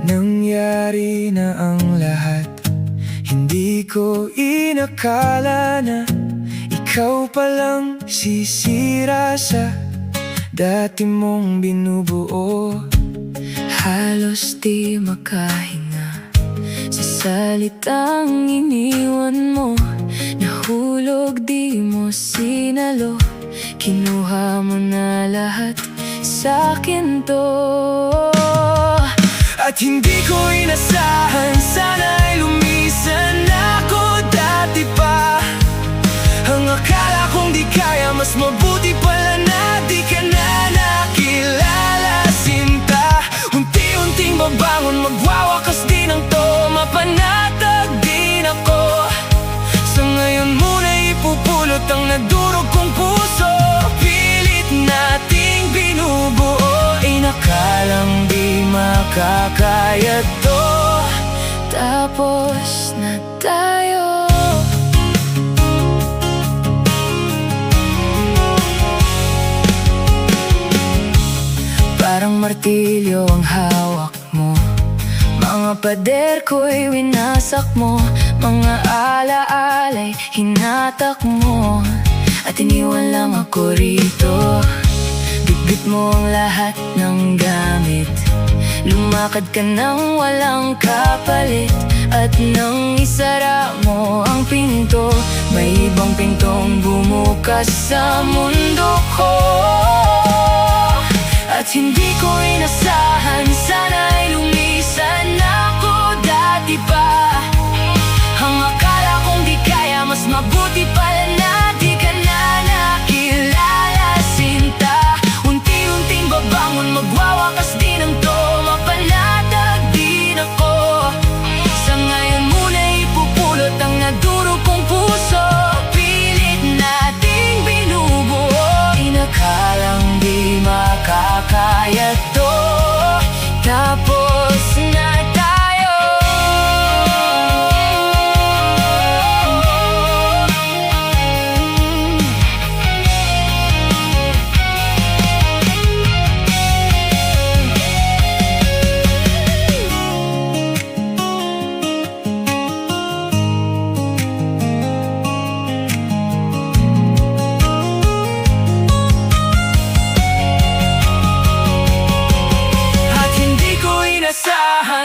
Nangyari na ang lahat. Hindi ko inakala na ikaw palang sisira sa dati mong binubuo. Halos di makahinga sa salitang iniwan mo. Nahulog, di mo sinalo. Kinuha mo na lahat, sa'kin to. At hindi ko inasahan, sana'y lumisan ako dati pa. Ang akala kong di kaya, mas mabuti pala na di ka na nakilala, sinta. Unti-unting babangon, magwawakas din ang to. Mapanatag din ako. Sa ngayon muna ipupulot ang nadurog kong puso. Pilit nating binubuo, inakalang di makakaya to. Tapos na tayo. Parang martilyo ang hawak mo. Mga pader ko'y winasak mo. Mga alaala'y hinatak mo. At iniwan lang ako rito. Bitbit mo ang lahat ng gamit. Lumakad ka nang walang kapalit. At nang isara mo ang pinto, may ibang pintong bumukas sa mundo ko. At hindi ko inasahan, sana'y lumisan ako dati pa. Ang akala kong di kaya, mas mabuti pala na di ka na nakilala, sinta. Unti-unting babangon, magwawakas din ang to. Mapanatag din ako. Sa ngayon muna ipupulot ang nadurog kong puso. Pilit nating binubuo, inakalang di makakaya to. Tapos na tayo.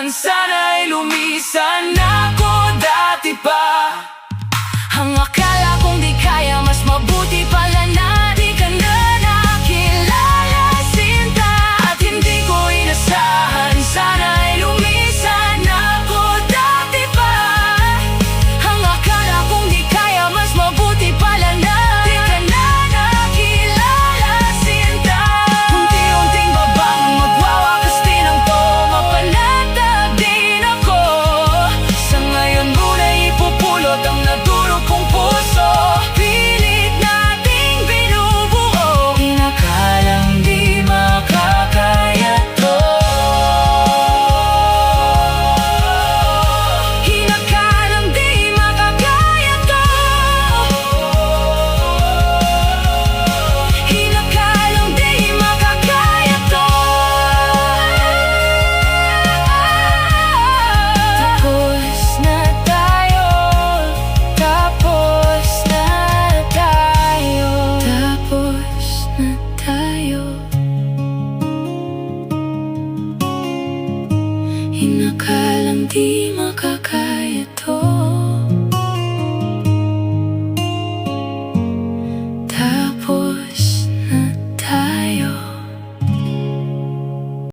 Sana'y lumisan ako dati pa. Ang akala kong di kaya, mas mabuti pala na di ka na nakilala, sinta. At hindi ko inasahan, sana'y lumisan ako dati pa. Ang akala kong di kaya, mas mabuti pala na di ka na nakilala, sinta. Unti-unting babangon, magwawakas din ang to. Mapanatag din ako. Sa ngayon muna ipupulot ang nadurog kong puso. Pilit nating binubuo, inakalang di makakaya to. Inakalang di makakaya to. Inakalang di makakaya to. Tapos na tayo. Tapos na tayo. Tapos na tayo. Inakalang di makakaya.